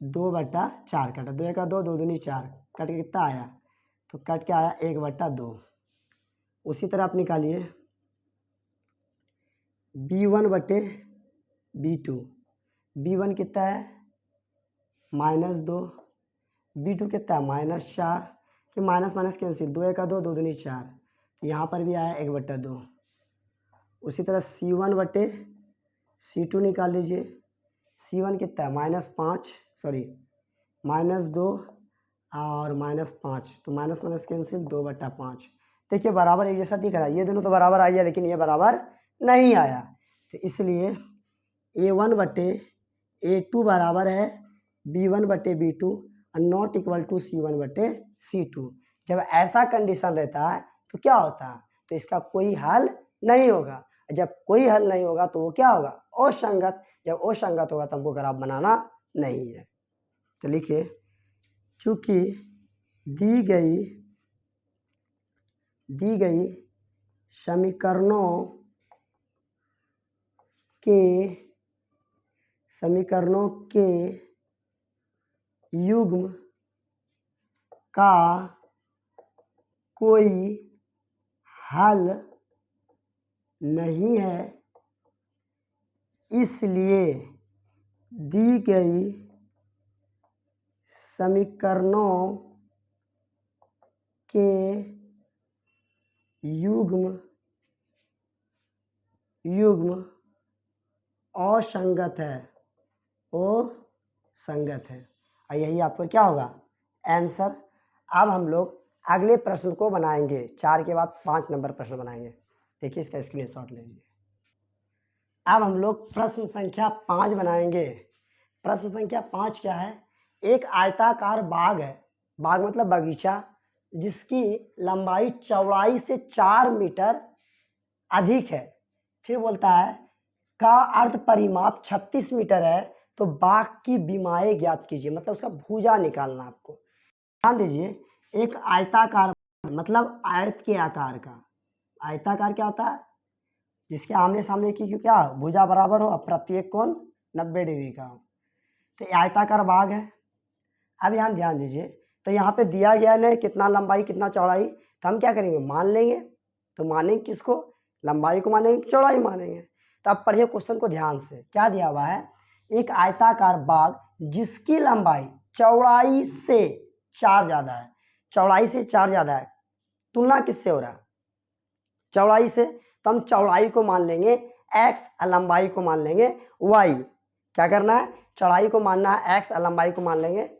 2 बटा 4 कटा, 2 का 2, 2 दूनी 4, कट के कितना आया, तो कट के आया 1 बटा 2। उसी तरह आप निकालिए b1 बटे b2, b1 कितना है -2, b2 कितना है -4, कि माइनस माइनस कैंसिल, 2 का 2, 2 दूनी 4, तो यहाँ पर भी आया 1 बटा 2। उसी तरह c1 बटे c2 निकाल लीजिए, c1 कितना है -5, सॉरी -2 और -5, तो माइनस माइनस कैंसिल, 2 बटा 5। देखिए बराबर एक जैसा दिख रहा है, ये दोनों तो बराबर आ गया, लेकिन ये बराबर नहीं आया, तो इसलिए a1 बटे a2 बराबर है b1 बटे b2 और नॉट इक्वल टू c1 बटे c2। जब ऐसा कंडीशन रहता है तो क्या होता है, तो इसका कोई हल नहीं होगा। जब कोई हल नहीं होगा तो वो क्या होगा, असंगत। जब असंगत होगा तो हमको ग्राफ बनाना नहीं है। तो लिखिए, चूंकि दी गई समीकरणों के युग्म का कोई हल नहीं है, इसलिए दी गई समीकरणों के युग्म असंगत है। और यही आपको क्या होगा, आंसर। अब हम लोग अगले प्रश्न को बनाएंगे, 4 के बाद 5 नंबर प्रश्न बनाएंगे। देखिए इसका स्क्रीनशॉट ले लीजिए। अब हम लोग प्रश्न संख्या 5 बनाएंगे। प्रश्न संख्या 5 क्या है, एक आयताकार बाग है, बाग मतलब बगीचा, जिसकी लंबाई चौड़ाई से 4 मीटर अधिक है। फिर बोलता है का अर्ध परिमाप 36 मीटर है, तो बाग की बीमाएं ज्ञात कीजिए, मतलब उसका भुजा निकालना आपको। ध्यान दीजिए, एक आयताकार मतलब आयत के आकार का, आयताकार क्या होता है, जिसके आमने सामने की क्या भुजा बराबर हो, प्रत्येक कोण 90 डिग्री का हो, तो आयताकार बाग है। अब यहाँ ध्यान दीजिए, तो यहाँ पे दिया गया है कितना लंबाई कितना चौड़ाई, तो हम क्या करेंगे, मान लेंगे। तो मानेंगे किसको, लंबाई को मानेंगे, चौड़ाई मानेंगे। तो अब पढ़िए क्वेश्चन को ध्यान से, क्या दिया हुआ है, एक आयताकार बाग जिसकी लंबाई चौड़ाई से 4 ज्यादा है, चौड़ाई से 4 ज्यादा है, तुलना किससे हो रहा है, चौड़ाई से। तो हम चौड़ाई को मान लेंगे x और लंबाई को मान लेंगे y। क्या करना है, चौड़ाई को मानना है x और लंबाई को मान लेंगे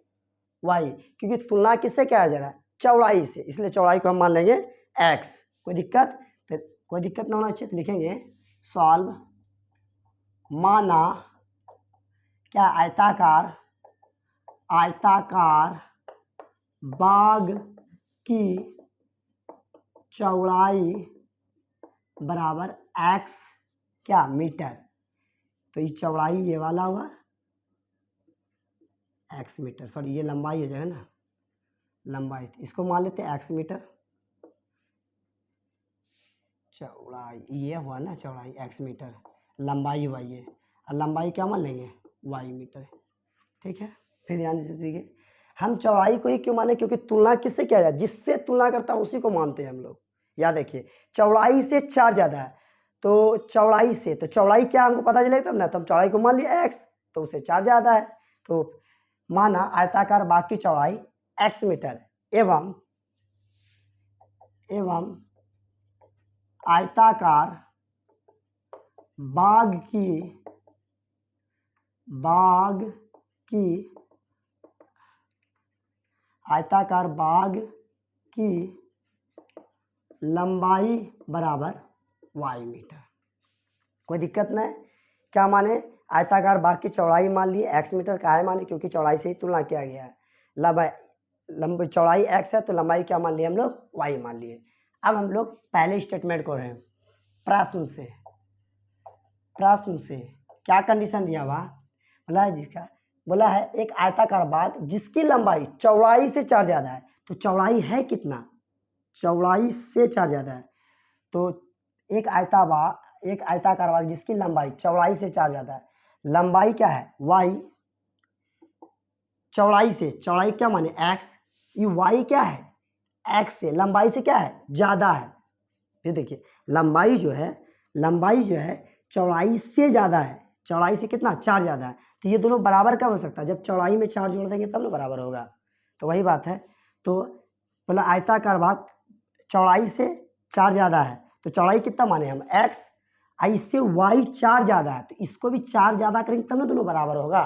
y, क्योंकि तुलना किससे क्या जा रहा है, चौड़ाई से, इसलिए चौड़ाई को हम मान लेंगे x। कोई दिक्कत, तो कोई दिक्कत ना होना चाहिए, तो लिखेंगे सॉल्व, माना क्या आयताकार बाग की चौड़ाई बराबर x क्या मीटर, तो ये चौड़ाई ये वाला हुआ x मीटर, सॉरी ये लंबाई हो जाएगा ना, लंबाई, इसको मान लेते हैं x मीटर, चौड़ाई ये हुआ ना, चौड़ाई x मीटर, लंबाई हुआ ये, और लंबाई क्या मान लेंगे y मीटर। ठीक है, फिर ध्यान दीजिए, हम चौड़ाई को ही क्यों माने, क्योंकि तुलना किससे किया जाए, जिससे तुलना करता है उसी को मानते हैं हम लोग। याद रखिए, चौड़ाई से 4 ज्यादा है, तो चौड़ाई से, तो चौड़ाई क्या हमको पता चलेगा तब ना, तो हम चौड़ाई को मान लिया x, तो उससे 4 ज्यादा है, तो माना आयताकार बाग की चौड़ाई x मीटर एवं आयताकार बाग की आयताकार बाग की लंबाई बराबर y मीटर। कोई दिक्कत नहीं। क्या माने, आयताकार बाग की चौड़ाई मान ली x मीटर का है, माने क्योंकि चौड़ाई से ही तुलना किया गया है। लंबाई चौड़ाई x है तो लंबाई क्या मान लिए हम लोग, y मान लिए। अब हम लोग पहले स्टेटमेंट को रहे, प्रश्न से क्या कंडीशन दिया हुआ, बोला है जिसका, बोला है एक आयताकार बाग जिसकी लंबाई चौड़ाई से 4 ज्यादा है। तो चौड़ाई है कितना, चौड़ाई से 4 ज्यादा है। तो एक आयताकार बाग जिसकी लंबाई चौड़ाई से 4 ज्यादा है, लंबाई क्या है y, चौड़ाई से, चौड़ाई क्या माने x, ये y क्या है x से, लंबाई से क्या है ज्यादा है। फिर देखिए लंबाई जो है चौड़ाई से ज्यादा है, चौड़ाई से कितना 4 ज्यादा है। तो ये दोनों बराबर कब हो सकता है, जब चौड़ाई में 4 जोड़ देंगे तब ना बराबर होगा। तो वही बात है। तो बोला आयताकार बाग चौड़ाई से 4 ज्यादा है, तो चौड़ाई कितना माने हम x, इससे y 4 ज्यादा है, तो इसको भी 4 ज्यादा करेंगे तब ना दोनों बराबर होगा।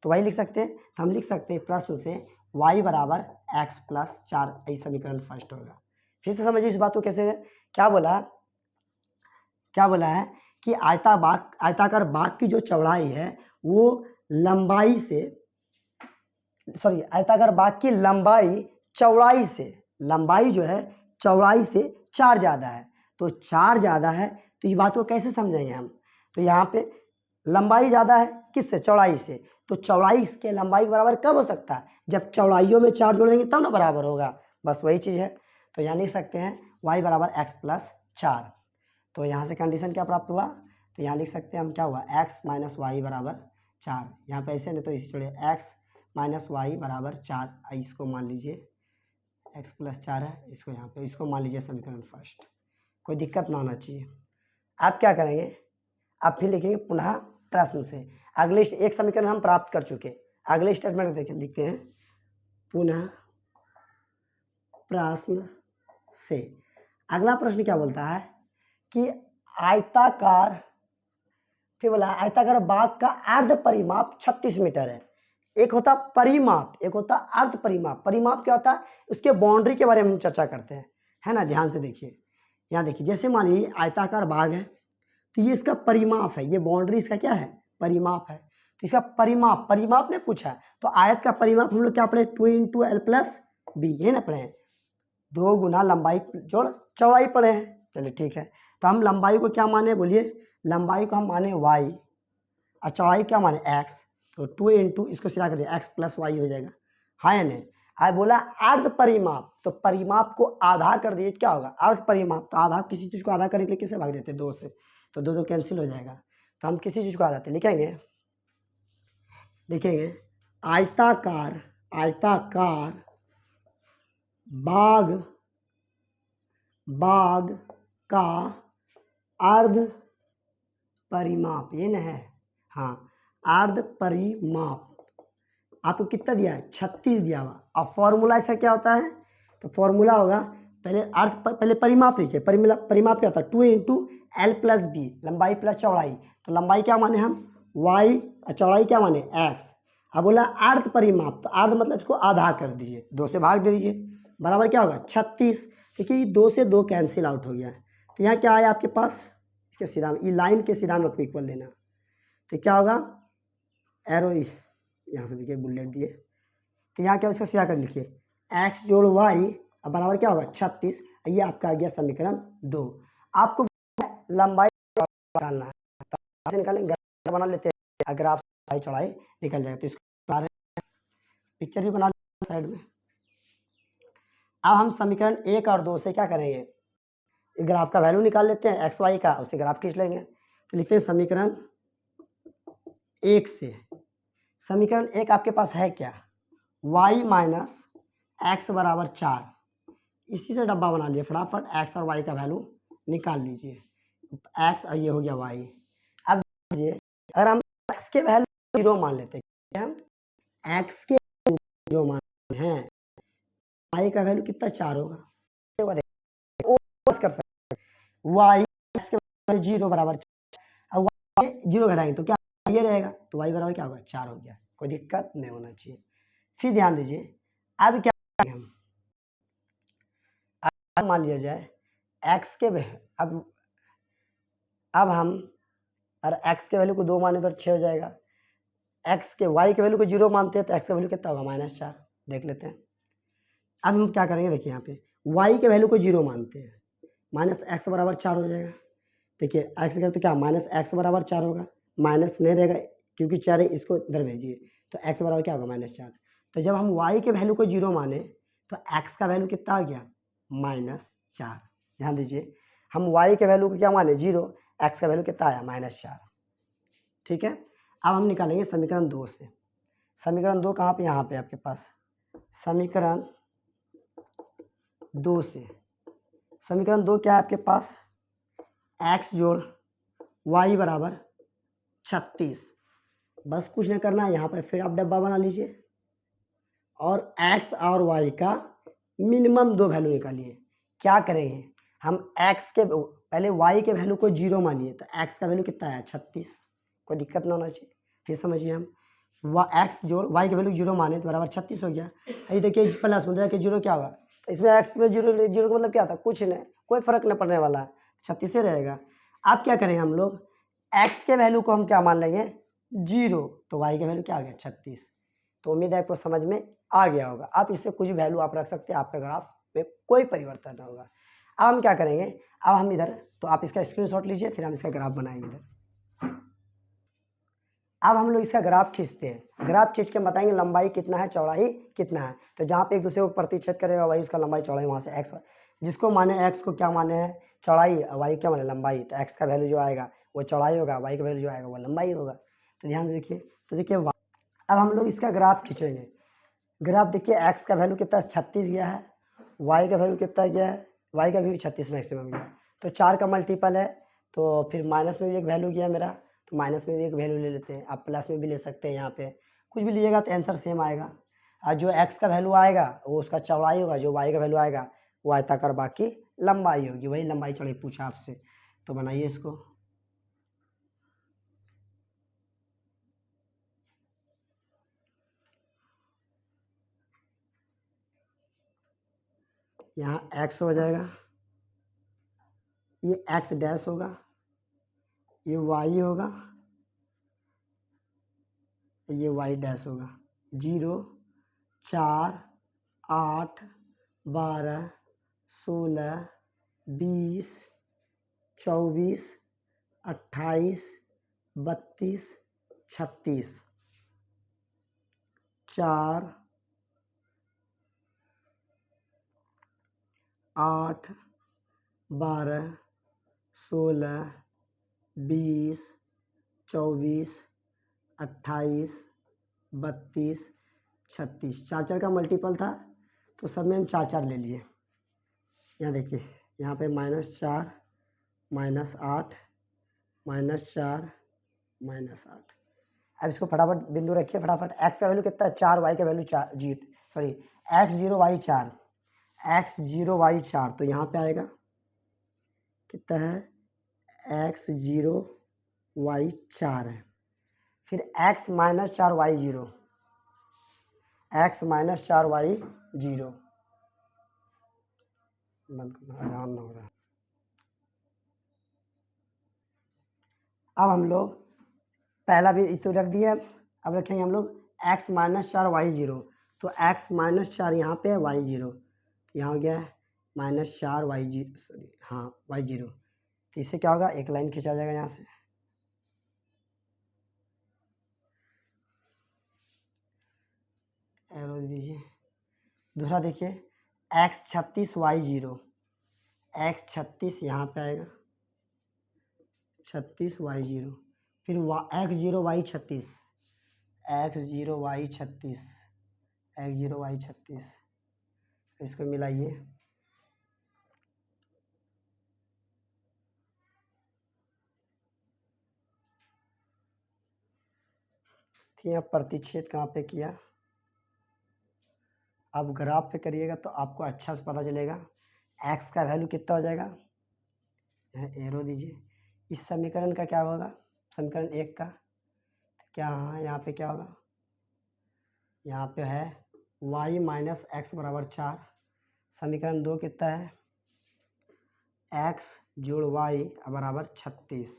तो वही लिख सकते हैं। तो हम लिख सकते हैं प्रश्न से y बराबर x प्लस 4, यही समीकरण फर्स्ट होगा। फिर से समझिए इस बात को कैसे, क्या बोला है कि आयताकार बाग की जो चौड़ाई है वो लंबाई से, सॉरी, आयताकार बाग की लंबाई लंबाई जो है चौड़ाई से 4 ज्यादा है। तो 4 ज्यादा है, तो ये बात को कैसे समझेंगे हम, तो यहाँ पे लंबाई ज्यादा है किससे, चौड़ाई से। तो चौड़ाई इसके लंबाई के बराबर कब हो सकता है, जब चौड़ाइयों में 4 जोड़ देंगे तब ना बराबर होगा। बस वही चीज है। तो यहाँ लिख सकते हैं y बराबर x प्लस 4। तो यहाँ से कंडीशन क्या प्राप्त हुआ, तो यहाँ लिख सकते हैं हम क्या हुआ, x माइनस वाई बराबर 4। यहाँ पे ऐसे नहीं तो इसे छोड़िए, x माइनस वाई बराबर 4, इसको मान लीजिए x प्लस 4 है, इसको यहाँ पे, इसको मान लीजिए समीकरण फर्स्ट। कोई दिक्कत ना होना चाहिए। आप क्या करेंगे, आप फिर लिखेंगे पुनः प्रश्न से। अगले एक समीकरण हम प्राप्त कर चुके, अगले स्टेटमेंट देखें, लिखते हैं पुनः प्रश्न से। अगला प्रश्न क्या बोलता है कि आयताकार, फिर बोला आयताकार बाग का अर्ध परिमाप 36 मीटर है। एक होता परिमाप, एक होता अर्ध परिमाप। परिमाप क्या होता है, उसके बाउंड्री के बारे में हम चर्चा करते हैं, है ना। ध्यान से देखिए, यहाँ देखिए, जैसे मान लीजिए आयताकार बाग है, तो ये इसका परिमाप है, ये बाउंड्री इसका क्या है, परिमाप है। तो इसका परिमाप ने पूछा है, तो आयत का परिमाप हम लोग क्या पढ़े, 2 इंटू एल प्लस बी, ये ना पढ़े हैं, 2 गुना लंबाई जोड़ चौड़ाई पढ़े हैं। चलिए ठीक है। तो हम लंबाई को क्या माने, बोलिए, लंबाई को हम माने y और चौड़ाई क्या माने x। तो 2 इंटू, इसको सिरा कर दिया, x प्लस वाई हो जाएगा, हाँ या नहीं। आज बोला अर्ध परिमाप, तो परिमाप को आधा कर दिए, क्या होगा अर्ध परिमाप। तो आधा, किसी चीज को आधा करने के लिए किससे भाग देते हैं, 2 से, तो 2 कैंसिल हो जाएगा। तो हम किसी चीज को आधा लिखेंगे आयताकार बाग का अर्ध परिमाप, ये न है, हाँ, अर्ध परिमाप आपको कितना दिया है, 36 दिया हुआ। अब फॉर्मूला ऐसा क्या होता है, तो फॉर्मूला होगा, पहले परिमाप लिखिए, परिमाप क्या होता है, 2 इंटू एल प्लस बी, लंबाई प्लस चौड़ाई। तो लंबाई क्या माने हम y और चौड़ाई क्या माने x। अब बोला अर्ध परिमाप, तो अर्ध मतलब इसको आधा कर दीजिए, 2 से भाग दे दीजिए, बराबर क्या होगा 36। देखिए 2 से 2 कैंसिल आउट हो गया है। तो यहाँ क्या आया आपके पास, इसके सिरा में, ये लाइन के सिरा में आपको इक्वल देना। तो क्या होगा, एरो यहाँ से देखिए बुलेट दिए, तो यहाँ क्या उसका सिरा कर लिखिए, x जोड़ y अब बराबर क्या होगा 36। ये आपका आ गया समीकरण 2। आपको लंबाई निकालना है, तो निकालेंगे, बना लेते हैं, अगर आप चौड़ाई निकल जाए तो इसको पिक्चर भी बना लेते साइड में। अब हम समीकरण 1 और 2 से क्या करेंगे, ग्राफ का वैल्यू निकाल लेते हैं, एक्स वाई का, उससे ग्राफ खींच लेंगे। तो लिखते हैं समीकरण 1 से, समीकरण 1 आपके पास है क्या, y माइनस एक्स बराबर 4, इसी से डब्बा बना लिए फटाफट, x और y का वैल्यू निकाल लीजिए, x और ये हो गया y। अब देखिए अगर हम x के वैल्यू 0 मान लेते हैं, हम x के 0 मान हैं, y का वैल्यू कितना 4 होगा, कर सकते हैं y x के वैल्यू 0 बराबर, अब y 0 घटाएंगे तो क्या ये रहेगा, तो y बराबर क्या होगा 4 हो गया, कोई दिक्कत नहीं होना चाहिए। फिर ध्यान दीजिए, अब क्या हम मान लिया जाए x के अब हम अगर x के वैल्यू को 2 माने तो 6 हो जाएगा। y के वैल्यू को 0 मानते हैं तो x का वैल्यू कितना होगा -4। देख लेते हैं। अब हम क्या करेंगे, देखिए यहाँ पे y के वैल्यू को 0 मानते हैं, -x बराबर 4 हो जाएगा। देखिए x का तो क्या -x बराबर 4 होगा, माइनस नहीं रहेगा क्योंकि 4 है, इसको इधर भेजिए तो x बराबर क्या होगा -4। तो जब हम y के वैल्यू को 0 माने तो x का वैल्यू कितना आ गया -4। ध्यान दीजिए हम y के वैल्यू को क्या माने 0, x का वैल्यू कितना आया -4। ठीक है, अब हम निकालेंगे समीकरण 2 से। समीकरण 2 कहाँ पे, यहाँ पे आपके पास समीकरण 2 से। समीकरण 2 क्या है आपके पास, x जोड़ y बराबर 36। बस कुछ नहीं करना है, यहाँ पर फिर आप डब्बा बना लीजिए और x और y का मिनिमम 2 वैल्यू निकालिए। क्या करेंगे हम x के पहले y के वैल्यू को 0 मानिए तो x का वैल्यू कितना है 36, कोई दिक्कत ना होना चाहिए। फिर समझिए हम x जोड़ y के वैल्यू 0 माने तो बराबर 36 हो गया। अभी देखिए प्लस मतलब कि 0 क्या होगा, इसमें x में 0 का मतलब क्या था, कुछ नहीं, कोई फर्क नहीं पड़ने वाला है, 36 रहेगा। अब क्या करेंगे हम लोग x के वैल्यू को हम क्या मान लेंगे 0, तो y का वैल्यू क्या आ गया 36। तो उम्मीद है आपको समझ में आ गया होगा। आप इससे कुछ वैल्यू आप रख सकते हैं, आपका ग्राफ में कोई परिवर्तन नहीं होगा। अब हम क्या करेंगे, अब हम इधर तो आप इसका स्क्रीनशॉट लीजिए, फिर हम इसका ग्राफ बनाएंगे इधर। अब हम लोग इसका ग्राफ खींचते हैं, ग्राफ खींच के बताएंगे लंबाई कितना है चौड़ाई कितना है। तो जहाँ पे एक दूसरे को प्रतिच्छेद करेगा वही उसका लंबाई चौड़ाई, वहाँ से एक्स जिसको माने एक्स को क्या माने हैं चौड़ाई, वाई क्या माने लंबाई, तो एक्स का वैल्यू जो आएगा वो चौड़ाई होगा, वाई का वैल्यू जो आएगा वो लंबाई होगा। तो ध्यान से देखिए, तो देखिए अब हम लोग इसका ग्राफ खींचेंगे। ग्राफ देखिए एक्स का वैल्यू कितना 36 गया है, वाई का वैल्यू कितना गया है, वाई का भी 36 मैक्सिमम गया। तो 4 का मल्टीपल है तो फिर माइनस में भी एक वैल्यू गया मेरा, तो माइनस में भी एक वैल्यू ले लेते हैं। आप प्लस में भी ले सकते हैं, यहाँ पे कुछ भी लीजिएगा तो आंसर सेम आएगा। और जो एक्स का वैल्यू आएगा वो उसका चौड़ाई होगा, जो वाई का वैल्यू आएगा वो आयताकार बाकी लंबाई होगी, वही लंबाई चौड़ाई पूछा आपसे। तो बनाइए इसको। यहाँ एक्स हो जाएगा, ये एक्स डैश होगा, ये वाई होगा, ये वाई डैश होगा। 0, 4, 8, 12, 16, 20, 24, 28, 32, 36, 4, 8, 12, 16, 20, 24, 28, 32, 36, 4 का मल्टीपल था तो सब में हम 4 ले लिए। यहाँ देखिए, यहाँ पे -4, -8, -4, -8। अब इसको फटाफट बिंदु रखिए फटाफट। एक्स का वैल्यू कितना है 4, वाई का value 4 x0 y 4, x0 y 4, तो यहाँ पे आएगा कितना है x0 y 4 है। फिर x -4 y 0, x -4 y 0, बंद करना आराम हो रहा। अब हम लोग पहला भी तो रख दिया, अब रखेंगे हम लोग x -4 y 0, तो x -4 यहाँ पे है y 0, तो यहाँ हो गया -4 y 0, सॉरी हाँ y 0। तो इससे क्या होगा, एक लाइन खींचा जाएगा यहाँ से, एरो दीजिए। दूसरा देखिए x 36 y 0, x 36 यहाँ पे आएगा 36 y 0, फिर x0 y 36, x0 y 36, x0 y 36, इसको मिलाइए। यहाँ प्रतिच्छेद कहाँ पे किया, अब ग्राफ पे करिएगा तो आपको अच्छा से पता चलेगा x का वैल्यू कितना हो जाएगा। यहाँ एरो दीजिए, इस समीकरण का क्या होगा, समीकरण 1 का क्या, हाँ यहाँ पे क्या होगा, यहाँ पे है वाई माइनस एक्स बराबर 4। समीकरण 2 कितना है, एक्स जोड़ वाई बराबर 36।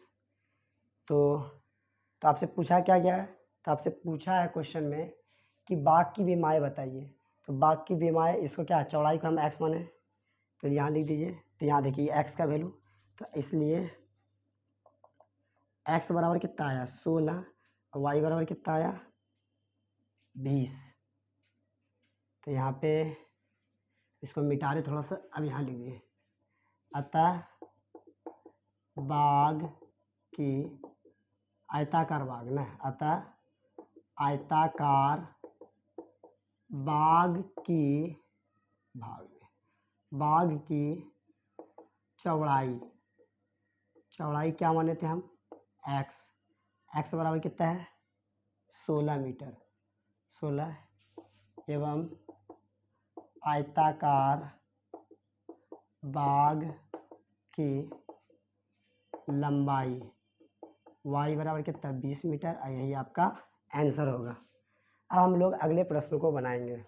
तो आपसे पूछा क्या गया है, तो आपसे पूछा है क्वेश्चन में कि बाग की विमाएँ बताइए। तो बाग की विमाएँ, इसको क्या चौड़ाई को हम एक्स माने, तो यहाँ लिख दीजिए। तो यहाँ देखिए एक्स का वैल्यू, तो इसलिए एक्स बराबर कितना आया 16 और वाई बराबर कितना आया 20। तो यहाँ पे इसको मिटा रहे थोड़ा सा, अब यहाँ लिख दिए। अतः बाग की आयताकार बाग ना, अतः आयताकार बाग की चौड़ाई क्या माने थे हम, एक्स बराबर कितना है 16 मीटर, 16 एवं आयताकार बाग की लंबाई वाई बराबर कितना 20 मीटर। यही आपका आंसर होगा। अब हम लोग अगले प्रश्न को बनाएंगे।